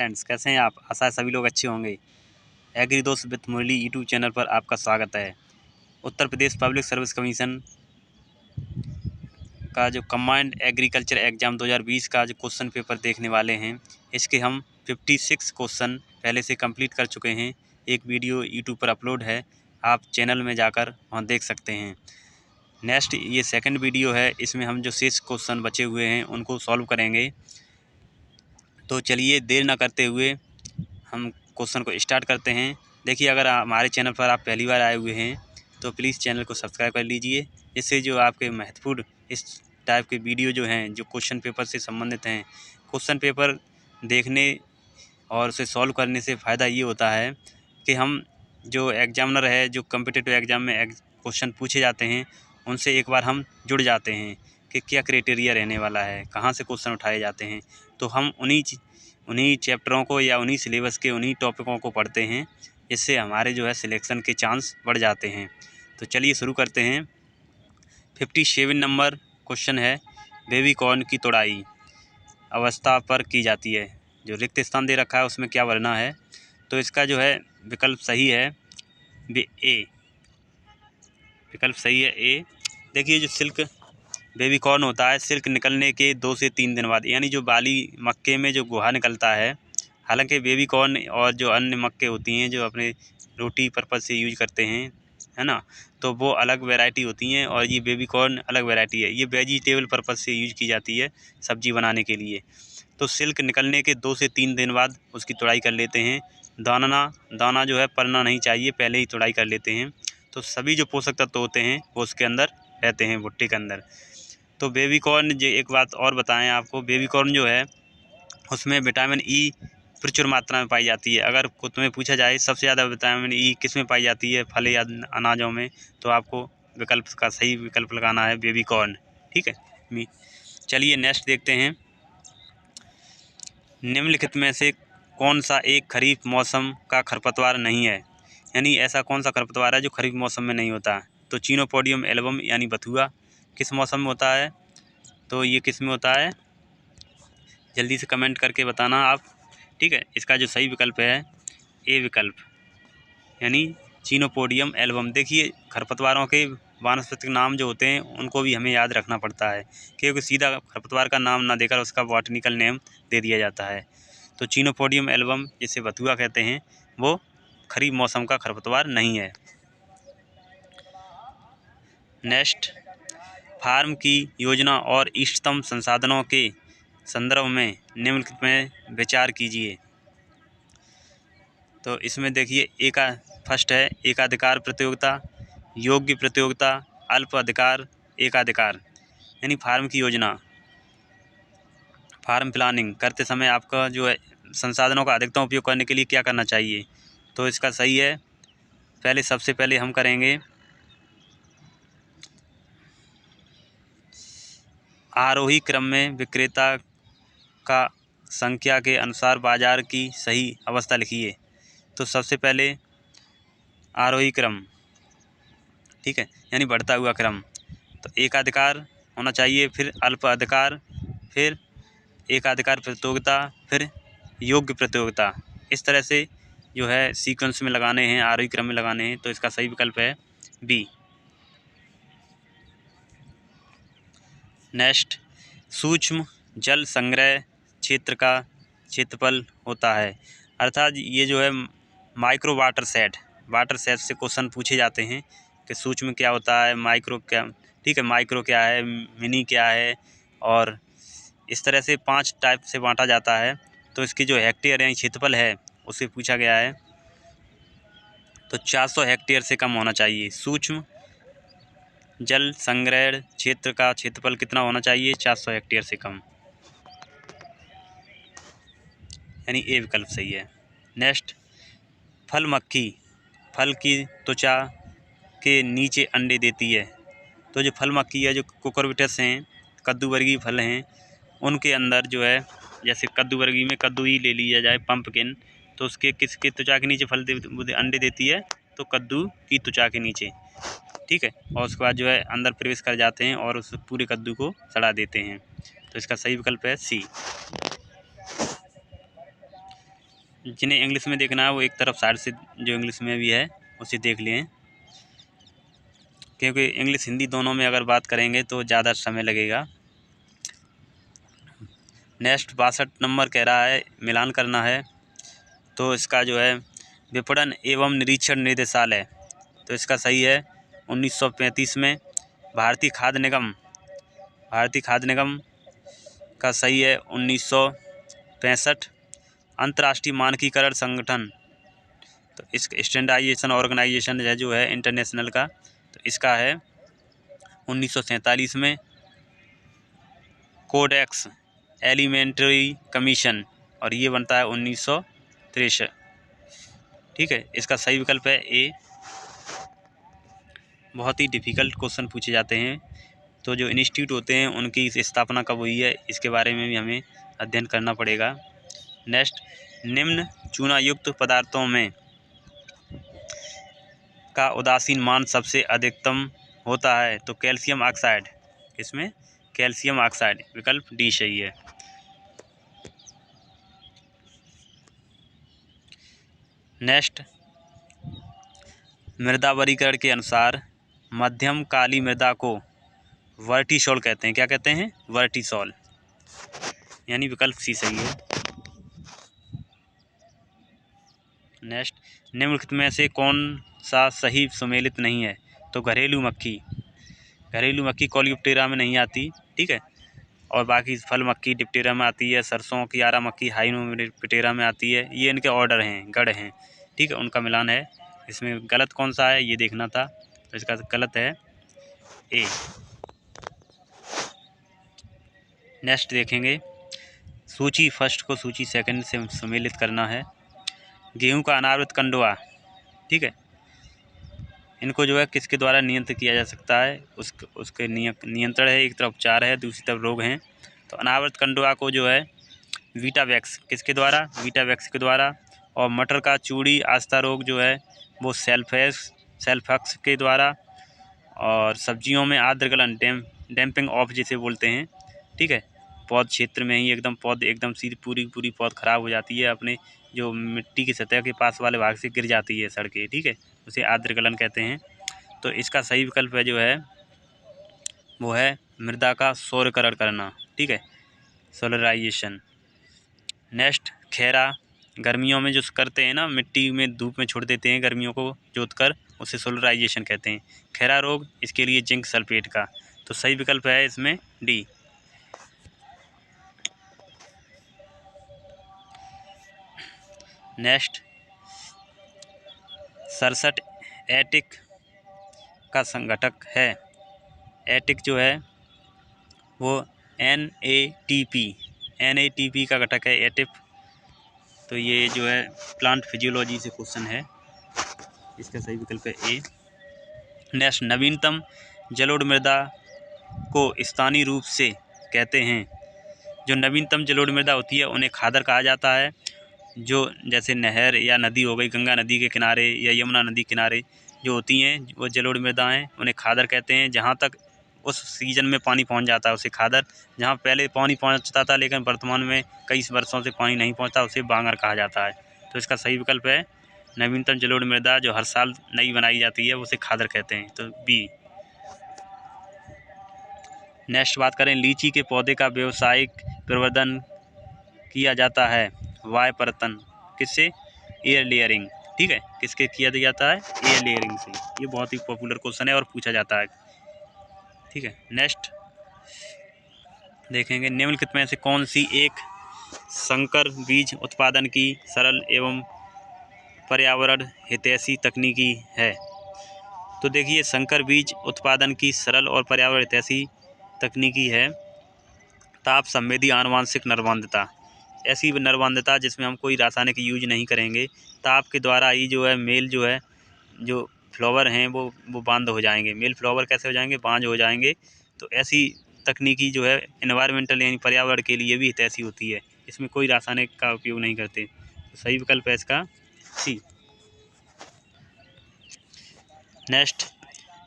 Friends, कैसे हैं आप? आशा है सभी लोग अच्छे होंगे। एग्री दोस्त विद मुरली यूट्यूब चैनल पर आपका स्वागत है। Uttar Pradesh public service commission का जो कंबाइंड एग्रीकल्चर एग्ज़ाम 2020 का जो क्वेश्चन पेपर देखने वाले हैं, इसके हम 56 क्वेश्चन पहले से कंप्लीट कर चुके हैं। एक वीडियो यूट्यूब पर अपलोड है, आप चैनल में जाकर वहाँ देख सकते हैं। नेक्स्ट ये सेकंड वीडियो है, इसमें हम जो शेष क्वेश्चन बचे हुए हैं उनको सॉल्व करेंगे। तो चलिए देर ना करते हुए हम क्वेश्चन को स्टार्ट करते हैं। देखिए, अगर हमारे चैनल पर आप पहली बार आए हुए हैं तो प्लीज़ चैनल को सब्सक्राइब कर लीजिए। इससे जो आपके महत्वपूर्ण इस टाइप के वीडियो जो हैं, जो क्वेश्चन पेपर से संबंधित हैं, क्वेश्चन पेपर देखने और उसे सॉल्व करने से फ़ायदा ये होता है कि हम जो एग्जामिनर है, जो कॉम्पिटिटिव एग्ज़ाम में क्वेश्चन पूछे जाते हैं, उनसे एक बार हम जुड़ जाते हैं कि क्या क्राइटेरिया रहने वाला है, कहाँ से क्वेश्चन उठाए जाते हैं। तो हम उन्हीं चैप्टरों को या उन्हीं सिलेबस के उन्हीं टॉपिकों को पढ़ते हैं, इससे हमारे जो है सिलेक्शन के चांस बढ़ जाते हैं। तो चलिए शुरू करते हैं। 57 नंबर क्वेश्चन है, बेबी कॉर्न की तुड़ाई अवस्था पर की जाती है। जो रिक्त स्थान दे रखा है उसमें क्या भरना है? तो इसका जो है विकल्प सही है ए। विकल्प सही है ए। देखिए, जो सिल्क बेबी कॉर्न होता है, सिल्क निकलने के 2 से 3 दिन बाद, यानी जो बाली मक्के में जो गुहा निकलता है। हालांकि बेबी कॉर्न और जो अन्य मक्के होती हैं जो अपने रोटी पर्पज़ से यूज करते हैं, है ना, तो वो अलग वैरायटी होती हैं और ये बेबी कॉर्न अलग वैरायटी है। ये वेजिटेबल पर्पज़ से यूज की जाती है सब्जी बनाने के लिए। तो सिल्क निकलने के 2 से 3 दिन बाद उसकी तुड़ाई कर लेते हैं। दाना जो है पड़ना नहीं चाहिए, पहले ही तुड़ाई कर लेते हैं। तो सभी जो पोषक तत्व होते हैं वो उसके अंदर रहते हैं, भुट्टे के अंदर। तो बेबी कॉर्न, जो एक बात और बताएं आपको, बेबी कॉर्न जो है उसमें विटामिन ई प्रचुर मात्रा में पाई जाती है। अगर तुम्हें पूछा जाए सबसे ज़्यादा विटामिन ई किस में पाई जाती है, फल या अनाजों में, तो आपको विकल्प का सही विकल्प लगाना है बेबी कॉर्न। ठीक है। चलिए नेक्स्ट देखते हैं। निम्नलिखित में से कौन सा एक खरीफ मौसम का खरपतवार नहीं है? यानी ऐसा कौन सा खरपतवार है जो खरीफ मौसम में नहीं होता? तो चिनोपोडियम एल्बम यानी बथुआ किस मौसम में होता है? तो ये किस में होता है? जल्दी से कमेंट करके बताना आप। ठीक है, इसका जो सही विकल्प है ए विकल्प, यानी चिनोपोडियम एल्बम। देखिए, खरपतवारों के वानस्पतिक नाम जो होते हैं उनको भी हमें याद रखना पड़ता है, क्योंकि सीधा खरपतवार का नाम ना देकर उसका बॉटनिकल नेम दे दिया जाता है। तो चिनोपोडियम एल्बम, जिसे बथुआ कहते हैं, वो खरीफ मौसम का खरपतवार नहीं है। नेक्स्ट, फार्म की योजना और इष्टतम संसाधनों के संदर्भ में निम्नलिखित में विचार कीजिए। तो इसमें देखिए, फर्स्ट है एकाधिकार प्रतियोगिता, योग्य प्रतियोगिता, अल्प अधिकार, एकाधिकार। यानी फार्म की योजना, फार्म प्लानिंग करते समय आपका जो है संसाधनों का अधिकतम उपयोग करने के लिए क्या करना चाहिए? तो इसका सही है, सबसे पहले हम करेंगे आरोही क्रम में विक्रेता का संख्या के अनुसार बाजार की सही अवस्था लिखिए। तो सबसे पहले आरोही क्रम, ठीक है, यानी बढ़ता हुआ क्रम। तो एकाधिकार होना चाहिए, फिर अल्प अधिकार, फिर एकाधिकार प्रतियोगिता, फिर योग्य प्रतियोगिता। इस तरह से जो है सीक्वेंस में लगाने हैं, आरोही क्रम में लगाने हैं। तो इसका सही विकल्प है बी। नेक्स्ट, सूक्ष्म जल संग्रह क्षेत्र का क्षेत्रफल होता है, अर्थात ये जो है माइक्रो वाटर सेट से क्वेश्चन पूछे जाते हैं कि सूक्ष्म क्या होता है, माइक्रो क्या, ठीक है, माइक्रो क्या है, मिनी क्या है, और इस तरह से 5 टाइप से बांटा जाता है। तो इसकी जो हेक्टेयर यानी क्षेत्रफल है उसे पूछा गया है। तो 400 हेक्टेयर से कम होना चाहिए। सूक्ष्म जल संग्रह क्षेत्र का क्षेत्रफल कितना होना चाहिए? 400 हेक्टेयर से कम, यानी ए विकल्प सही है। नेक्स्ट, फल मक्खी फल की त्वचा के नीचे अंडे देती है। तो जो फल मक्खी है, जो कुकुरबिटस हैं, कद्दूवर्गीय फल हैं, उनके अंदर जो है, जैसे कद्दूवर्गीय में कद्दू ही ले लिया जाए, पंपकिन, तो उसके किसके त्वचा के नीचे अंडे देती है? तो कद्दू की त्वचा के नीचे, ठीक है। और उसके बाद जो है अंदर प्रवेश कर जाते हैं और उस पूरे कद्दू को सड़ा देते हैं। तो इसका सही विकल्प है सी। जिन्हें इंग्लिश में देखना है वो एक तरफ साइड से जो इंग्लिश में भी है उसे देख लें, क्योंकि इंग्लिश हिंदी दोनों में अगर बात करेंगे तो ज़्यादा समय लगेगा। नेक्स्ट 62 नंबर कह रहा है मिलान करना है, तो इसका जो है विपणन एवं निरीक्षण निदेशालय, तो इसका सही है 1935 में। भारतीय खाद्य निगम का सही है 1965। अंतर्राष्ट्रीय मानकीकरण संगठन, तो इस स्टैंडर्डाइजेशन ऑर्गेनाइजेशन है जो है इंटरनेशनल का, तो इसका है 1947 में। कोडेक्स एलिमेंट्री कमीशन, और ये बनता है 1963। ठीक है, इसका सही विकल्प है ए। बहुत ही डिफ़िकल्ट क्वेश्चन पूछे जाते हैं, तो जो इंस्टीट्यूट होते हैं उनकी स्थापना कब हुई है इसके बारे में भी हमें अध्ययन करना पड़ेगा। नेक्स्ट, निम्न चूनायुक्त पदार्थों में का उदासीन मान सबसे अधिकतम होता है, तो कैल्शियम ऑक्साइड, इसमें कैल्शियम ऑक्साइड, विकल्प डी सही है। नेक्स्ट, मृदा वर्गीकरण के अनुसार मध्यम काली मृदा को वर्टिसॉल कहते हैं। क्या कहते हैं? वर्टिसॉल, यानी विकल्प सी सही है। नेक्स्ट, निम्नलिखित में से कौन सा सही सुमेलित नहीं है, तो घरेलू मक्खी कॉलियोप्टेरा में नहीं आती, ठीक है, और बाकी फल मक्खी डिप्टेरा में आती है, सरसों की आरा मक्खी हाइनोप्टेरा में आती है। ये इनके ऑर्डर हैं, गढ़ हैं, ठीक है, उनका मिलान है। इसमें गलत कौन सा है ये देखना था, तो इसका गलत है ए। नेक्स्ट देखेंगे, सूची फर्स्ट को सूची सेकंड से सम्मिलित करना है। गेहूं का अनावृत कंडवा, ठीक है, इनको जो है किसके द्वारा नियंत्रित किया जा सकता है, उसके नियंत्रण है, एक तरफ उपचार है, दूसरी तरफ रोग हैं। तो अनावृत कंडवा को जो है वीटावैक्स, किसके द्वारा? वीटावैक्स के द्वारा। और मटर का चूड़ी आस्था रोग जो है वो सेल्फक्स के द्वारा। और सब्जियों में आर्द्र गलन डैम्पिंग ऑफ जिसे बोलते हैं, ठीक है, पौध क्षेत्र में ही एकदम पौध एकदम सीधी पूरी पौध खराब हो जाती है, अपने जो मिट्टी की सतह के पास वाले भाग से गिर जाती है सड़के, ठीक है, उसे आर्द्र गलन कहते हैं। तो इसका सही विकल्प है जो है वो है मृदा का सौरकरण करना, ठीक है, सोलराइजेशन। नेक्स्ट, खैरा, गर्मियों में जो करते हैं ना, मिट्टी में धूप में छोड़ देते हैं गर्मियों को जोतकर, उसे सोलराइजेशन कहते हैं। खैरा रोग, इसके लिए जिंक सल्फेट का, तो सही विकल्प है इसमें डी। नेक्स्ट, 67 एटिक का संघटक है। एटिक जो है वो NATP का घटक है, एटिप। तो ये जो है प्लांट फिजियोलॉजी से क्वेश्चन है, इसका सही विकल्प है ए। नेक्स्ट, नवीनतम जलोढ़ मृदा को स्थानीय रूप से कहते हैं। जो नवीनतम जलोढ़ मृदा होती है उन्हें खादर कहा जाता है। जो जैसे नहर या नदी हो गई, गंगा नदी के किनारे या यमुना नदी किनारे जो होती हैं वो जलोढ़ मृदाएँ, उन्हें खादर कहते हैं। जहाँ तक उस सीजन में पानी पहुँच जाता है उसे खादर, जहाँ पहले पानी पहुँचता था लेकिन वर्तमान में कई वर्षों से पानी नहीं पहुँचता उसे बांगर कहा जाता है। तो इसका सही विकल्प है नवीनतम जलोढ़ मृदा जो हर साल नई बनाई जाती है उसे खादर कहते हैं, तो बी। नेक्स्ट बात करें, लीची के पौधे का व्यावसायिक प्रवर्धन किया जाता है वाय परतन, किससे? एयर लेयरिंग, ठीक है, किसके किया जाता है? एयर लेयरिंग से। ये बहुत ही पॉपुलर क्वेश्चन है और पूछा जाता है, ठीक है। नेक्स्ट देखेंगे, निम्नलिखित में से कौन सी एक संकर बीज उत्पादन की सरल एवं पर्यावरण हितैषी तकनीकी है? तो देखिए, संकर बीज उत्पादन की सरल और पर्यावरण हितैषी तकनीकी है ताप संवेदी आनुवांशिक नरवांधता। ऐसी नरवांधता जिसमें हम कोई रासायनिक यूज नहीं करेंगे, ताप के द्वारा ही जो है मेल जो है जो फ्लावर हैं वो बांध हो जाएंगे। मेल फ्लावर कैसे हो जाएंगे? बांझ हो जाएंगे। तो ऐसी तकनीकी जो है एनवायरमेंटल यानी पर्यावरण के लिए भी हितैषी होती है, इसमें कोई रासायनिक का उपयोग नहीं करते। तो सही विकल्प है इसका सी। नेक्स्ट,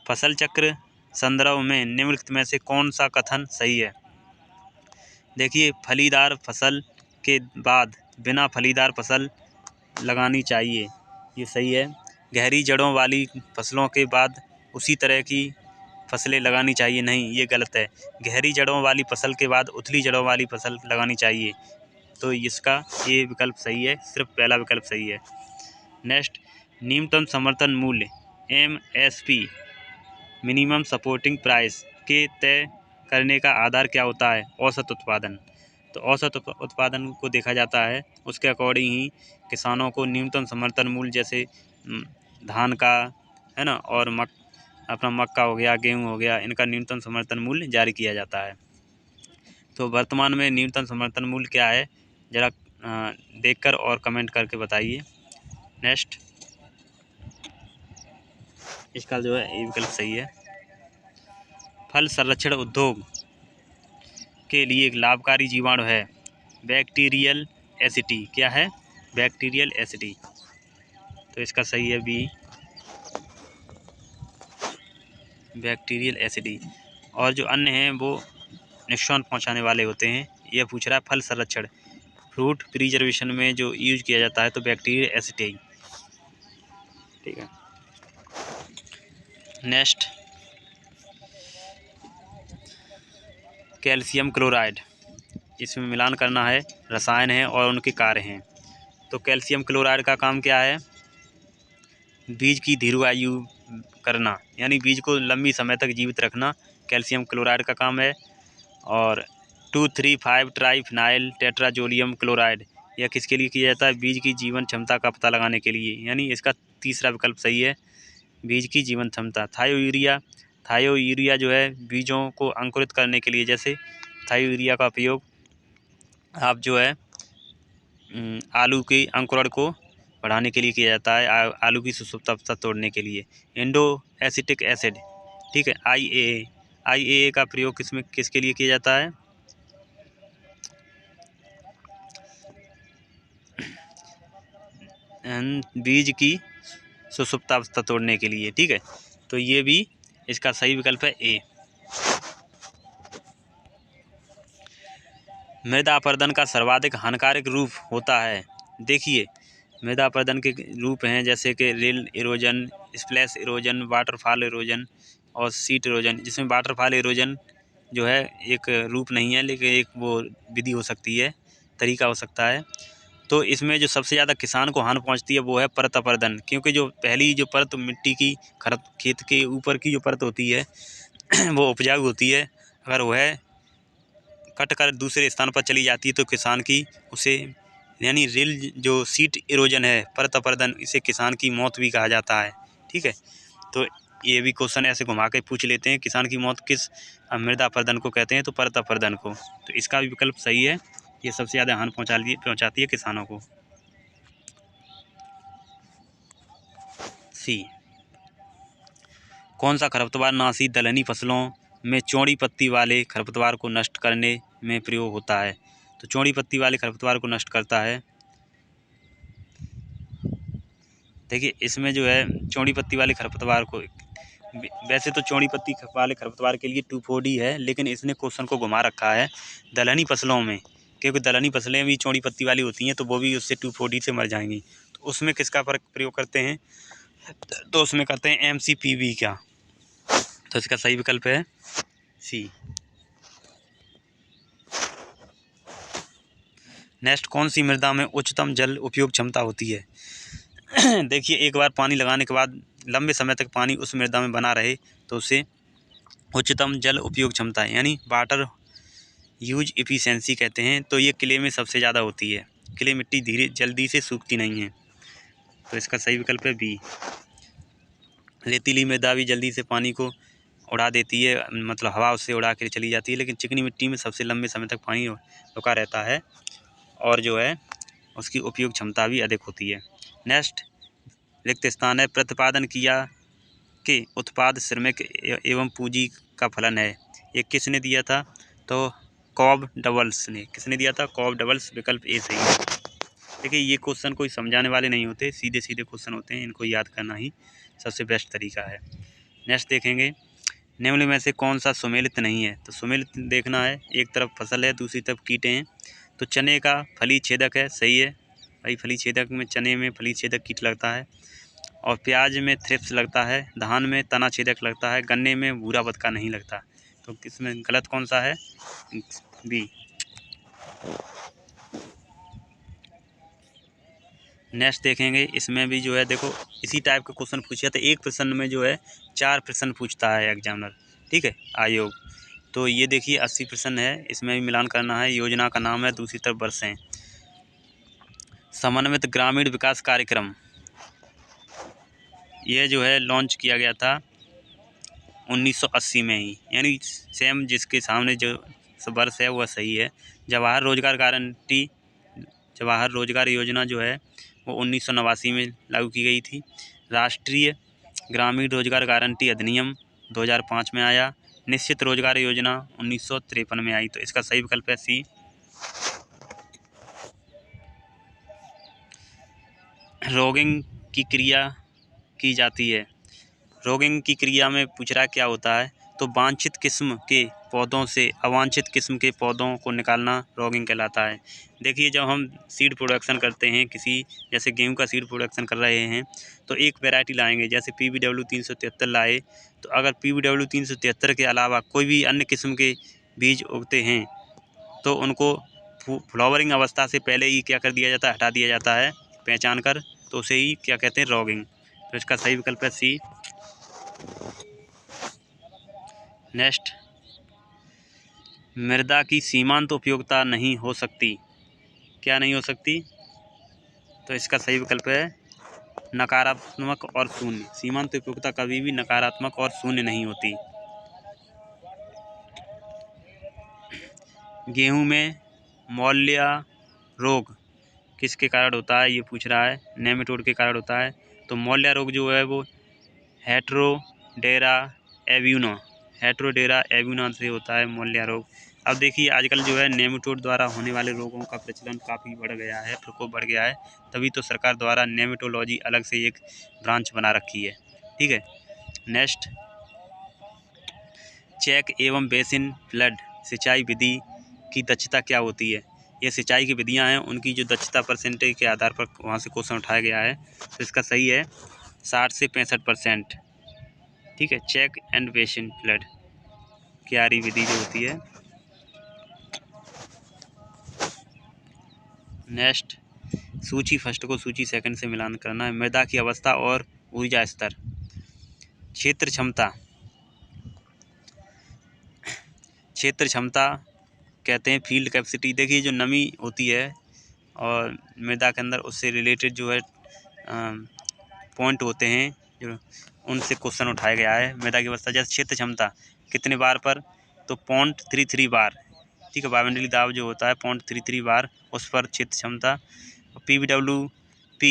फसल चक्र संदर्भ में निम्नलिखित में से कौन सा कथन सही है? देखिए, फलीदार फसल के बाद बिना फलीदार फसल लगानी चाहिए, ये सही है। गहरी जड़ों वाली फसलों के बाद उसी तरह की फसलें लगानी चाहिए, नहीं ये गलत है। गहरी जड़ों वाली फसल के बाद उथली जड़ों वाली फसल लगानी चाहिए, तो इसका ये विकल्प सही है, सिर्फ पहला विकल्प सही है। नेक्स्ट, न्यूनतम समर्थन मूल्य MSP मिनिमम सपोर्टिंग प्राइस के तय करने का आधार क्या होता है? औसत उत्पादन। तो औसत उत्पादन को देखा जाता है, उसके अकॉर्डिंग ही किसानों को न्यूनतम समर्थन मूल्य, जैसे धान का है ना, और अपना मक्का हो गया, गेहूँ हो गया, इनका न्यूनतम समर्थन मूल्य जारी किया जाता है। तो वर्तमान में न्यूनतम समर्थन मूल्य क्या है, ज़रा देखकर और कमेंट करके बताइए। नेक्स्ट, इसका जो है ये विकल्प सही है। फल संरक्षण उद्योग के लिए एक लाभकारी जीवाणु है बैक्टीरियल एसिडी। क्या है? Bacterial ACD. तो इसका सही है बी, बैक्टीरियल एसिडी। और जो अन्य हैं वो नुकसान पहुंचाने वाले होते हैं। यह पूछ रहा है फल संरक्षण, फ्रूट प्रिजर्वेशन में जो यूज किया जाता है, तो बैक्टीरियल एसिडी, ठीक है। नेक्स्ट, कैल्शियम क्लोराइड, इसमें मिलान करना है, रसायन है और उनके कार्य हैं। तो कैल्शियम क्लोराइड का काम क्या है? बीज की दीर्घायु करना, यानी बीज को लंबी समय तक जीवित रखना कैल्शियम क्लोराइड का काम है। और 2,3,5 ट्राइफिनाइल टेट्राजोलियम क्लोराइड, यह किसके लिए किया जाता है? बीज की जीवन क्षमता का पता लगाने के लिए, यानी इसका तीसरा विकल्प सही है, बीज की जीवन क्षमता। थायोयूरिया जो है बीजों को अंकुरित करने के लिए, जैसे थायोयूरिया का उपयोग आप जो है आलू के अंकुरण को बढ़ाने के लिए किया जाता है, आलू की सुसुप्तता तोड़ने के लिए। इंडो एसिटिक एसिड, ठीक है, IAA का प्रयोग किसके लिए किया जाता है? बीज की सुसुप्तावस्था तोड़ने के लिए, ठीक है। तो ये भी इसका सही विकल्प है ए। मृदा अपरदन का सर्वाधिक हानिकारक रूप होता है। देखिए, मृदा अपरदन के रूप हैं जैसे कि rill erosion, splash erosion, waterfall erosion और सीट इरोजन। जिसमें वाटरफॉल इरोजन जो है एक रूप नहीं है, लेकिन एक वो विधि हो सकती है, तरीका हो सकता है। तो इसमें जो सबसे ज़्यादा किसान को हानि पहुंचती है वो है परत अपरदन, क्योंकि जो पहली जो परत मिट्टी की खेत के ऊपर की जो परत होती है वो उपजाऊ होती है, अगर वह कट कर दूसरे स्थान पर चली जाती है तो किसान की उसे, यानी रिल जो सीट इरोजन है, परत अपरदन, इसे किसान की मौत भी कहा जाता है, ठीक है। तो ये भी क्वेश्चन ऐसे घुमा के पूछ लेते हैं, किसान की मौत किस मृदा अपरदन को कहते हैं? तो परत अपरदन को। तो इसका भी विकल्प सही है, ये सबसे ज़्यादा हानि पहुँचाती है किसानों को। सी, कौन सा खरपतवार नाशी दलहनी फसलों में चौड़ी पत्ती वाले खरपतवार को नष्ट करने में प्रयोग होता है? तो चौड़ी पत्ती वाले खरपतवार को नष्ट करता है, देखिए इसमें जो है चौड़ी पत्ती वाले खरपतवार को, वैसे तो चौड़ी पत्ती वाले खरपतवार के लिए 2,4-D है, लेकिन इसने क्वेश्चन को घुमा रखा है दलहनी फसलों में, क्योंकि दलहनी फसलें भी चौड़ी पत्ती वाली होती हैं, तो वो भी उससे 2,4-D से मर जाएंगी। तो उसमें किसका प्रयोग करते हैं? तो उसमें करते हैं MCPV का। तो इसका सही विकल्प है सी। नेक्स्ट, कौन सी मृदा में उच्चतम जल उपयोग क्षमता होती है? देखिए, एक बार पानी लगाने के बाद लंबे समय तक पानी उस मृदा में बना रहे तो उसे उच्चतम जल उपयोग क्षमता है, यानी वाटर यूज एफिशिएंसी कहते हैं। तो ये क्ले में सबसे ज़्यादा होती है, क्ले मिट्टी जल्दी से सूखती नहीं है, तो इसका सही विकल्प है बी। रेतीली मृदा भी जल्दी से पानी को उड़ा देती है, मतलब हवा उससे उड़ा के चली जाती है, लेकिन चिकनी मिट्टी में सबसे लंबे समय तक पानी रुका रहता है और जो है उसकी उपयोग क्षमता भी अधिक होती है। नेक्स्ट, रिक्त स्थान है, प्रतिपादन किया कि उत्पाद श्रमिक एवं पूंजी का फलन है, ये किसने दिया था? तो कॉब डबल्स ने। किसने दिया था? कॉब डबल्स। विकल्प ए सही है। देखिए, ये क्वेश्चन कोई समझाने वाले नहीं होते, सीधे सीधे क्वेश्चन होते हैं, इनको याद करना ही सबसे बेस्ट तरीका है। नेक्स्ट देखेंगे, निम्न में से कौन सा सुमेलित नहीं है? तो सुमेलित देखना है, एक तरफ फसल है दूसरी तरफ कीटे हैं। तो चने का फली छेदक है, सही है भाई फली छेदक में चने में फली छेदक कीट लगता है, और प्याज में थ्रिप्स लगता है, धान में तना छेदक लगता है, गन्ने में भूरा बतका नहीं लगता। तो किसमें गलत कौन सा है? बी। नेक्स्ट देखेंगे, इसमें भी जो है देखो इसी टाइप के क्वेश्चन पूछे तो एक प्रश्न में जो है 4 प्रश्न पूछता है एग्जामिनर, ठीक है, आयोग। तो ये देखिए 80 प्रश्न है, इसमें भी मिलान करना है। योजना का नाम है, दूसरी तरफ वर्ष है। समन्वित ग्रामीण विकास कार्यक्रम, यह जो है लॉन्च किया गया था 1980 में ही, यानी सेम जिसके सामने जो वर्ष है वह सही है। जवाहर रोजगार योजना जो है वो 1989 में लागू की गई थी। राष्ट्रीय ग्रामीण रोजगार गारंटी अधिनियम 2005 में आया। निश्चित रोजगार योजना 1953 में आई। तो इसका सही विकल्प है सी। रॉगिंग की क्रिया की जाती है। रॉगिंग की क्रिया में पूछ रहा क्या होता है? तो वांछित किस्म के पौधों से अवांछित किस्म के पौधों को निकालना रॉगिंग कहलाता है। देखिए जब हम सीड प्रोडक्शन करते हैं, किसी जैसे गेहूं का सीड प्रोडक्शन कर रहे हैं, तो एक वैरायटी लाएंगे, जैसे PBW 373 लाए, तो अगर PBW 373 के अलावा कोई भी अन्य किस्म के बीज उगते हैं तो उनको फ्लावरिंग अवस्था से पहले ही क्या कर दिया जाता है? हटा दिया जाता है पहचान कर। तो उसे ही क्या कहते हैं? रॉगिंग। तो इसका सही विकल्प है सी। नेक्स्ट, मृदा की सीमांत उपयोगिता नहीं हो सकती। क्या नहीं हो सकती? तो इसका सही विकल्प है नकारात्मक और शून्य। सीमांत उपयोगिता कभी भी नकारात्मक और शून्य नहीं होती। गेहूं में मौल्या रोग किसके कारण होता है? ये पूछ रहा है। नेमेटोड के कारण होता है। तो मौल्या रोग जो है वो हेट्रोडेरा एब्यूना से होता है मौल्या रोग। अब देखिए आजकल जो है नेमेटोड द्वारा होने वाले रोगों का प्रचलन काफ़ी बढ़ गया है, प्रकोप बढ़ गया है। तभी तो सरकार द्वारा नेमेटोलॉजी अलग से एक ब्रांच बना रखी है, ठीक है। नेक्स्ट, चेक एवं बेसिन फ्लड सिंचाई विधि की दक्षता क्या होती है? ये सिंचाई की विधियां हैं, उनकी जो दक्षता परसेंटेज के आधार पर वहाँ से क्वेश्चन उठाया गया है। तो इसका सही है 60 से 65%, ठीक है। चेक एंड बेसिन फ्लड क्यारी विधि जो होती है। नेक्स्ट, सूची फर्स्ट को सूची सेकंड से मिलान करना है। मृदा की अवस्था और ऊर्जा स्तर। क्षेत्र क्षमता कहते हैं फील्ड कैपेसिटी। देखिए जो नमी होती है और मृदा के अंदर, उससे रिलेटेड जो है पॉइंट होते हैं, जो उनसे क्वेश्चन उठाया गया है। मृदा की अवस्था, जैसे क्षेत्र क्षमता कितने बार पर? तो 0.33 बार, ठीक है। वायुमंडलीय दाब जो होता है 0.33 बार, उस पर क्षेत्र क्षमता। PWP,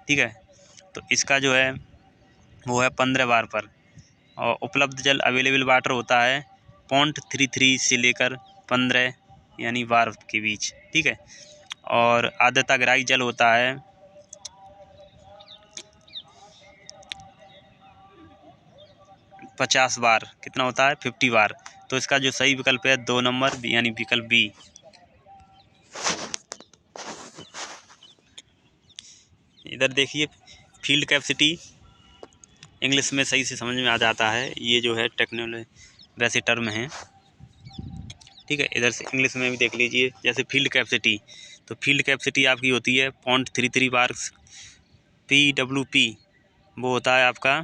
ठीक है, तो इसका जो है वो है 15 बार पर। और उपलब्ध जल अवेलेबल वाटर होता है 0.33 से लेकर 15 यानी बार के बीच, ठीक है। और आर्द्रता ग्राही जल होता है 50 बार। कितना होता है? 50 बार। तो इसका जो सही विकल्प है 2 नंबर यानी विकल्प बी। इधर देखिए फील्ड कैपेसिटी इंग्लिश में सही से समझ में आ जाता है। ये जो है टेक्नोलॉजी वैसे टर्म है, ठीक है। इधर से इंग्लिश में भी देख लीजिए, जैसे फील्ड कैपेसिटी, तो फील्ड कैपेसिटी आपकी होती है 0.33 बार। PWP वो होता है आपका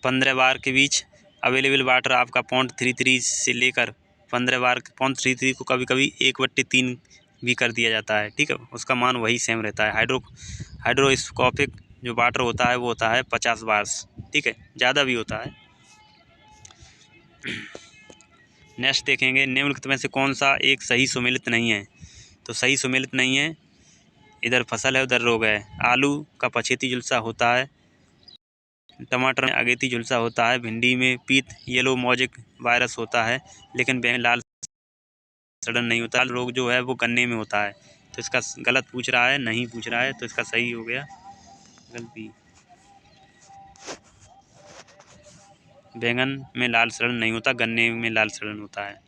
15 बार के बीच। अवेलेबल वाटर आपका 0.33 से लेकर 15 बार। 0.33 को कभी कभी 1/3 भी कर दिया जाता है, ठीक है। उसका मान वही सेम रहता है। हाइड्रोस्कोपिक जो वाटर होता है वो होता है 50 बार, ठीक है, ज़्यादा भी होता है। नेक्स्ट देखेंगे, निम्नलिखित में से कौन सा एक सही सुमेलित नहीं है? तो सही सुमेलित नहीं है, इधर फसल है उधर रोग है। आलू का पछेती झुलसा होता है, टमाटर में अगेती झुलसा होता है, भिंडी में पीत येलो मोजेक वायरस होता है, लेकिन लाल सड़न नहीं होता। लाल रोग जो है वो गन्ने में होता है। तो इसका गलत पूछ रहा है, नहीं पूछ रहा है, तो इसका सही हो गया गलती। बैंगन में लाल सड़न नहीं होता, गन्ने में लाल सड़न होता है।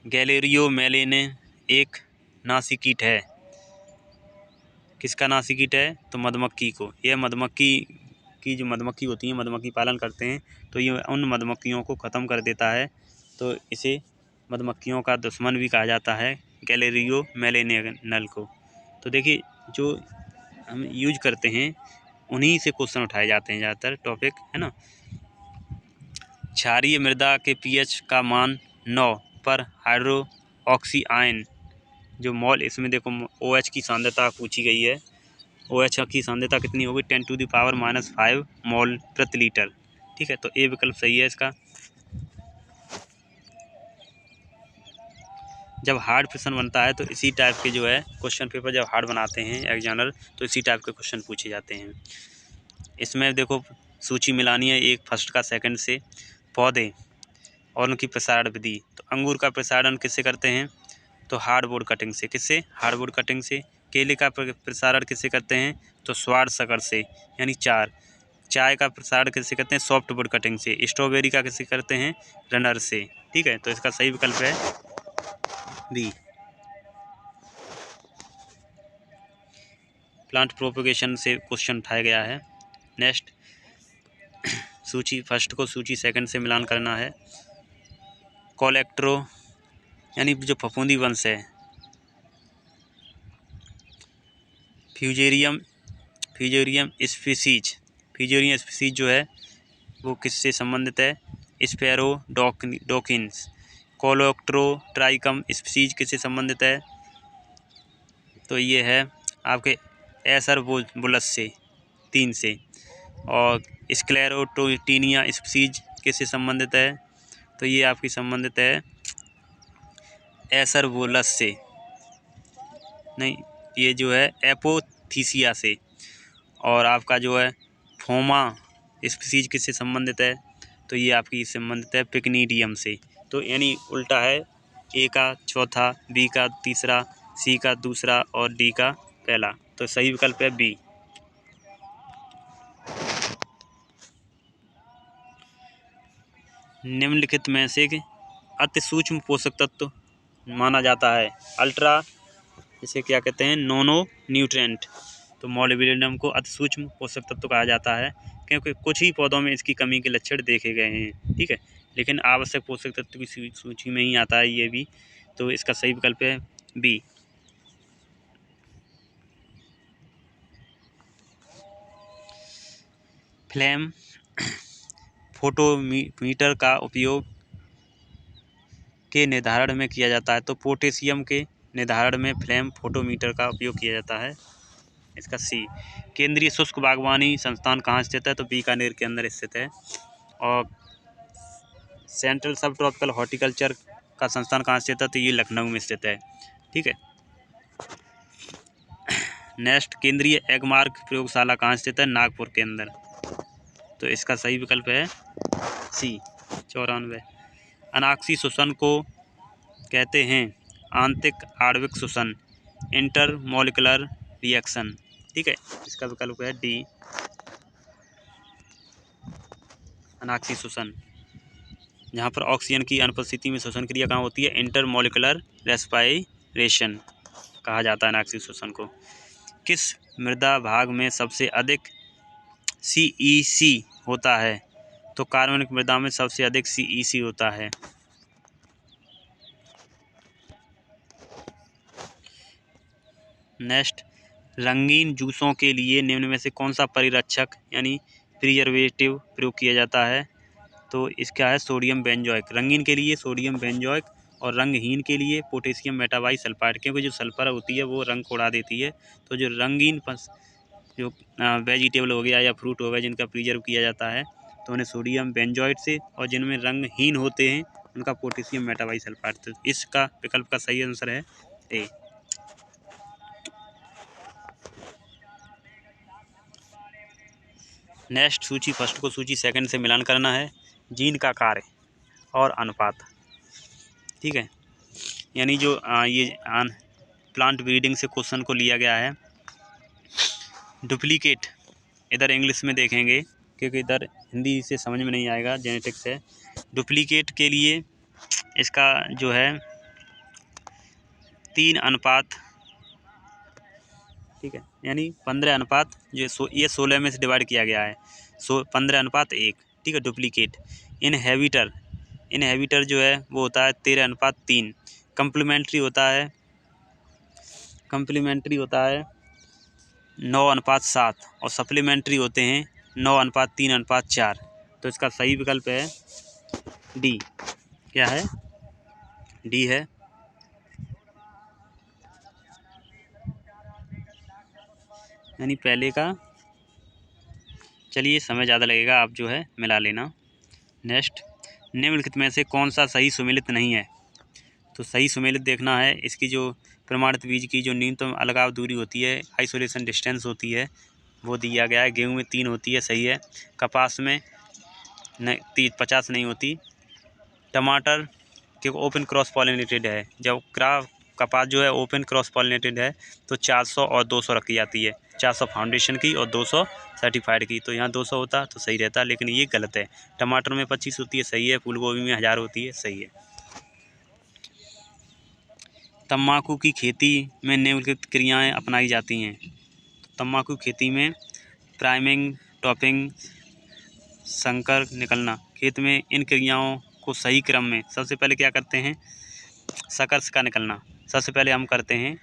गैलेरियो मेलेने एक नासिकीट है। किसका नासिकीट है? तो मधुमक्खी को। यह मधुमक्खी की जो मधुमक्खी होती है, मधुमक्खी पालन करते हैं, तो ये उन मधुमक्खियों को ख़त्म कर देता है, तो इसे मधुमक्खियों का दुश्मन भी कहा जाता है, गैलेरियो मेलेनल को। तो देखिए, जो हम यूज करते हैं उन्हीं से क्वेश्चन उठाए जाते हैं ज़्यादातर, टॉपिक है ना। क्षारीय मृदा के पीएच का मान 9 पर हाइड्रो ऑक्सी आयन जो मॉल, इसमें देखो OH की सांद्रता पूछी गई है। OH की सांद्रता कितनी होगी? 10⁻⁻5 मोल प्रति लीटर। ठीक है, तो ए विकल्प सही है इसका। जब हार्ड प्रश्न बनता है तो इसी टाइप के जो है क्वेश्चन पेपर जब हार्ड बनाते हैं एग्जामिनर, तो इसी टाइप के क्वेश्चन पूछे जाते हैं। इसमें देखो सूची मिलानी है एक फर्स्ट का सेकंड से। पौधे और उनकी प्रसारण विधि, तो अंगूर का प्रसारण किससे करते हैं? तो हार्डबोर्ड कटिंग से। किससे? हार्डबोर्ड कटिंग से। केले का प्रसारण किससे करते हैं? तो स्वाड़ सकर से, यानी 4। चाय का प्रसारण किससे करते हैं? सॉफ्टवुड कटिंग से। स्ट्रॉबेरी का किससे करते हैं? रनर से। ठीक है, तो इसका सही विकल्प है बी। प्लांट प्रोपगेशन से क्वेश्चन उठाया गया है। नेक्स्ट, सूची फर्स्ट को सूची सेकंड से मिलान करना है। कोलेक्ट्रो यानी जो फफूंदी वंश है, फ्यूजेरियम स्पीसीज जो है वो किससे संबंधित है? स्पैरोडोकिन्स। कोलेक्ट्रोट्राइकम स्पीसीज किससे संबंधित है? तो ये है आपके एसरबुलस से, 3 से। और स्क्लेरोटिनिया स्पीसीज किससे संबंधित है? तो ये आपकी संबंधित है एसरबुलस से, नहीं, ये जो है एपोथीसिया से। और आपका जो है फोमा स्पीसीज किससे संबंधित है? तो ये आपकी संबंधित है पिकनीडियम से। तो यानी उल्टा है, ए का चौथा, बी का तीसरा, सी का दूसरा और डी का पहला। तो सही विकल्प है बी। निम्नलिखित में से अति सूक्ष्म पोषक तत्व माना जाता है अल्ट्रा, इसे क्या कहते हैं? नोनो न्यूट्रेंट। तो मॉलिब्डेनम को अति सूक्ष्म पोषक तत्व कहा जाता है, क्योंकि कुछ ही पौधों में इसकी कमी के लक्षण देखे गए हैं। ठीक है, लेकिन आवश्यक पोषक तत्व की सूची में ही आता है ये भी। तो इसका सही विकल्प है बी। फ्लेम फोटोमीटर का उपयोग के निर्धारण में किया जाता है। तो पोटेशियम के निर्धारण में फ्लेम फोटोमीटर का उपयोग किया जाता है। इसका सी। केंद्रीय शुष्क बागवानी संस्थान कहाँ स्थित है? तो बीकानेर के अंदर स्थित है। और सेंट्रल सब ट्रॉपिकल हॉर्टिकल्चर का संस्थान कहाँ स्थित है? तो ये लखनऊ में स्थित है। ठीक है। नेक्स्ट, केंद्रीय एगमार्क प्रयोगशाला कहाँ स्थित है? नागपुर के अंदर। तो इसका सही विकल्प है सी, 94। अनाक्सी श्वसन को कहते हैं आंतरिक आणविक श्वसन, इंटरमोलिकुलर रिएक्शन। ठीक है, इसका विकल्प है डी, अनाक्सी श्वसन। जहाँ पर ऑक्सीजन की अनुपस्थिति में श्वसन क्रिया कहाँ होती है? इंटरमोलिकुलर रेस्पायरेशन कहा जाता है अनाक्सी श्वसन को। किस मृदा भाग में सबसे अधिक CEC होता है? तो कार्बनिक मृदा में सबसे अधिक CEC होता है। नेक्स्ट, रंगीन जूसों के लिए निम्न में से कौन सा परिरक्षक यानी प्रिजर्वेटिव प्रयोग किया जाता है? तो इसका है सोडियम बेंजोइक। रंगीन के लिए सोडियम बेंजोइक और रंगहीन के लिए पोटेशियम मेटाबाइसल्फाइड, क्योंकि जो सल्फर होती है वो रंग को उड़ा देती है। तो जो रंगीन जो वेजिटेबल हो गया या फ्रूट हो गया जिनका प्रिजर्व किया जाता है, तो उन्हें सोडियम बेंजोइट से, और जिनमें रंगहीन होते हैं उनका पोटेशियम मेटाबाइसल्फाइड। तो इसका विकल्प का सही आंसर है ए। नेक्स्ट, सूची फर्स्ट को सूची सेकंड से मिलान करना है। जीन का कार्य और अनुपात। ठीक है, यानी जो ये प्लांट ब्रीडिंग से क्वेश्चन को लिया गया है। डुप्लीकेट इधर इंग्लिश में देखेंगे, क्योंकि इधर हिंदी से समझ में नहीं आएगा, जेनेटिक्स है। डुप्लीकेट के लिए इसका जो है 3:, ठीक है, यानी 15:, ये 16 में से डिवाइड किया गया है, 15:1, ठीक है, डुप्लीकेट। इनहेबिटर जो है वो होता है 13:3। कम्प्लीमेंट्री होता है 9:7 और सप्लीमेंट्री होते हैं 9:3:4। तो इसका सही विकल्प है डी। क्या है? डी है। यानी पहले का, चलिए समय ज़्यादा लगेगा, आप जो है मिला लेना। नेक्स्ट, निम्नलिखित में से कौन सा सही सुमेलित नहीं है? तो सही सुमेलित देखना है, इसकी जो प्रमाणित बीज की जो न्यूनतम अलगाव दूरी होती है, आइसोलेशन डिस्टेंस होती है, वो दिया गया है। गेहूं में 3 होती है, सही है। कपास में 50 नहीं होती। टमाटर के ओपन क्रॉस पॉलिनेटेड है, जब कपास जो है ओपन क्रॉस पॉलिनेटेड है तो 400 और 200 रखी जाती है, 400 फाउंडेशन की और 200 सर्टिफाइड की। तो यहाँ 200 होता तो सही रहता, लेकिन ये गलत है। टमाटर में 25 होती है, सही है। फूल गोभी में 1000 होती है, सही है। तम्बाकू की खेती में निम्नलिखित क्रियाएं अपनाई जाती हैं। तम्बाकू खेती में प्राइमिंग, टॉपिंग, संकर निकलना। खेत में इन क्रियाओं को सही क्रम में सबसे पहले क्या करते हैं? शकर्स का निकलना। सबसे पहले हम करते हैं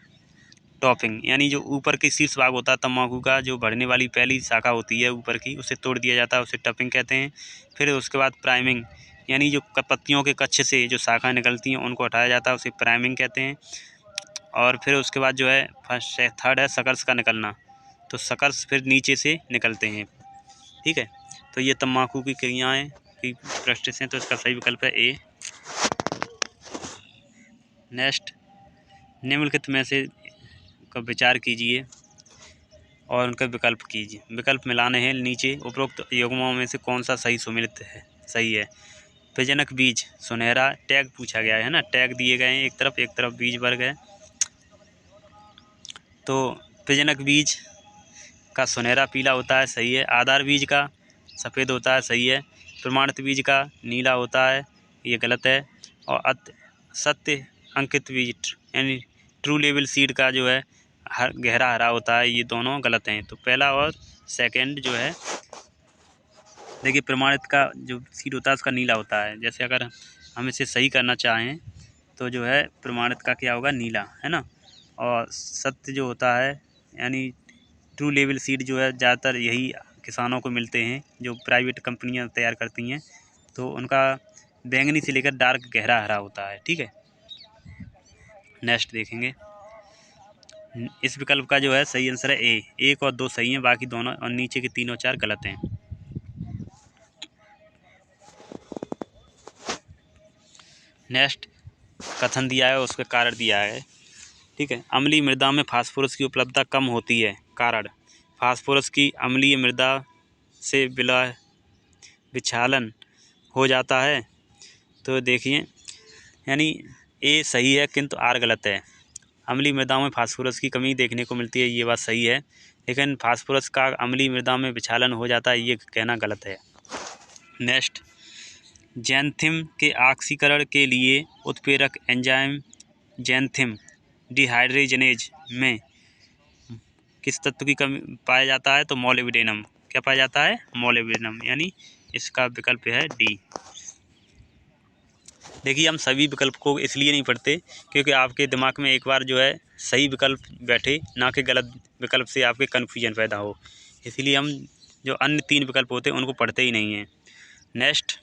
टॉपिंग, यानी जो ऊपर के शीर्ष भाग होता है तम्बाकू का, जो बढ़ने वाली पहली शाखा होती है ऊपर की, उसे तोड़ दिया जाता है, उसे टॉपिंग कहते हैं। फिर उसके बाद प्राइमिंग, यानी जो पत्तियों के कच्छ से जो शाखाएं निकलती हैं उनको हटाया जाता है, उसे प्राइमिंग कहते हैं। और फिर उसके बाद जो है थर्ड है शकर्स का निकलना। तो शकर्स फिर नीचे से निकलते हैं, ठीक है। तो ये तम्बाकू की क्रियाएं की प्रोसेस हैं, तो इसका सही विकल्प है ए। नेक्स्ट, निम्नलिखित में से का विचार कीजिए और उनका विकल्प कीजिए। विकल्प मिलाने हैं नीचे। उपरोक्त युग्मों में से कौन सा सही सुमेलित है? सही है। प्रजनक बीज सुनहरा, टैग पूछा गया है ना, टैग दिए गए हैं, एक तरफ बीज वर्ग है। तो प्रजनक बीज का सुनहरा पीला होता है, सही है। आधार बीज का सफ़ेद होता है, सही है। प्रमाणित बीज का नीला होता है, ये गलत है। और सत्य अंकित बीज यानी ट्रू लेवल सीड का जो है गहरा हरा होता है, ये दोनों गलत हैं। तो पहला और सेकंड जो है, देखिए प्रमाणित का जो सीड होता है उसका नीला होता है। जैसे अगर हम इसे सही करना चाहें तो जो है प्रमाणित का क्या होगा? नीला, है ना। और सत्य जो होता है यानी ट्रू लेवल सीड जो है, ज़्यादातर यही किसानों को मिलते हैं जो प्राइवेट कंपनियां तैयार करती हैं, तो उनका बैंगनी से लेकर डार्क गहरा हरा होता है, ठीक है। नेक्स्ट देखेंगे, इस विकल्प का जो है सही आंसर है ए। 1 और 2 सही हैं, बाकी दोनों और नीचे के 3 और 4 गलत हैं। नेक्स्ट, कथन दिया है, उसका कारण दिया है, ठीक है। अम्लीय मृदा में फास्फोरस की उपलब्धता कम होती है, कारण फास्फोरस की अम्लीय मृदा से विच्छालन हो जाता है। तो देखिए, यानी ए सही है किंतु आर गलत है। अम्लीय मृदा में फास्फोरस की कमी देखने को मिलती है, ये बात सही है, लेकिन फास्फोरस का अम्लीय मृदा में विच्छालन हो जाता है, ये कहना गलत है। नेक्स्ट, जैंथिम के ऑक्सीकरण के लिए उत्प्रेरक एंजाइम जैंथिम डिहाइड्रोजनेज में किस तत्व की कमी पाया जाता है? तो मोलिब्डेनम। क्या पाया जाता है? मोलिब्डेनम, यानी इसका विकल्प है डी। देखिए, हम सभी विकल्प को इसलिए नहीं पढ़ते क्योंकि आपके दिमाग में एक बार जो है सही विकल्प बैठे, ना कि गलत विकल्प से आपके कन्फ्यूजन पैदा हो। इसलिए हम जो अन्य 3 विकल्प होते हैं उनको पढ़ते ही नहीं हैं। नेक्स्ट,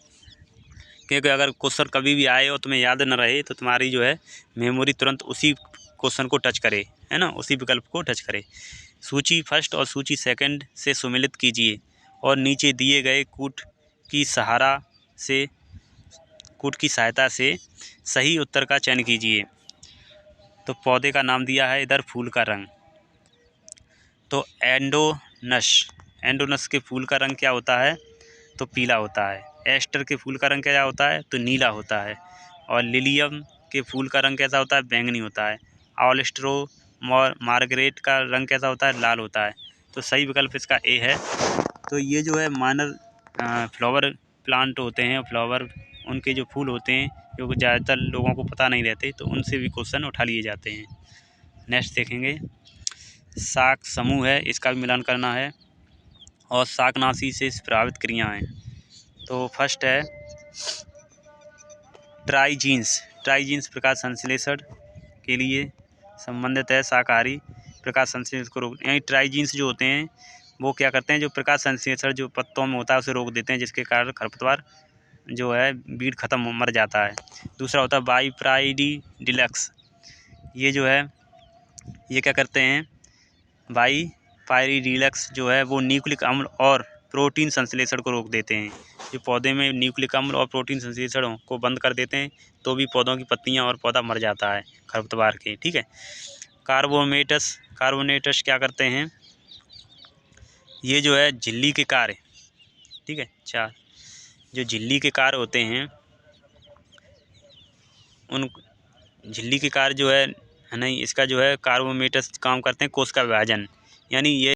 क्योंकि अगर क्वेश्चन कभी भी आए और तुम्हें याद न रहे तो तुम्हारी जो है मेमोरी तुरंत उसी क्वेश्चन को टच करे, है ना, उसी विकल्प को टच करे। सूची फर्स्ट और सूची सेकंड से सुमेलित कीजिए और नीचे दिए गए कूट की सहायता से सही उत्तर का चयन कीजिए। तो पौधे का नाम दिया है इधर, फूल का रंग। तो एंडोनस के फूल का रंग क्या होता है? तो पीला होता है। एस्टर के फूल का रंग क्या होता है? तो नीला होता है। और लिलियम के फूल का रंग कैसा होता है? बैंगनी होता है। ऑलिस्ट्रो मार्गरेट का रंग कैसा होता है? लाल होता है। तो सही विकल्प इसका ए है। तो ये जो है माइनर फ्लावर प्लांट होते हैं, फ्लावर उनके जो फूल होते हैं क्योंकि ज़्यादातर लोगों को पता नहीं रहते, तो उनसे भी क्वेश्चन उठा लिए जाते हैं। नेक्स्ट देखेंगे, शाक समूह है, इसका भी मिलान करना है, और शाकनाशी से प्रभावित क्रियाएँ। तो फर्स्ट है ट्राइजीन्स। ट्राइजीन्स प्रकाश संश्लेषण के लिए संबंधित है। शाकाहारी प्रकाश संश्लेषण को रोक, यानी ट्राइजीन्स जो होते हैं वो क्या करते हैं, जो प्रकाश संश्लेषण जो पत्तों में होता है उसे रोक देते हैं, जिसके कारण खरपतवार जो है बीट खत्म मर जाता है। दूसरा होता है बाईपायरिडिलक्स। ये जो है ये क्या करते हैं, बाईपायरिडिलक्स जो है वो न्यूक्लिक अम्ल और प्रोटीन संश्लेषण को रोक देते हैं। जो पौधे में न्यूक्लिक अम्ल और प्रोटीन संश्लेषण को बंद कर देते हैं, तो भी पौधों की पत्तियां और पौधा मर जाता है खरपतवार के। ठीक है। कार्बोनेटस क्या करते हैं, ये जो है झिल्ली के कार्य, ठीक है, 4 जो झिल्ली के कार्य होते हैं, उन झिल्ली के कार्य जो है नहीं, इसका जो है कार्बोनेटस काम करते हैं कोशिका विभाजन, यानी ये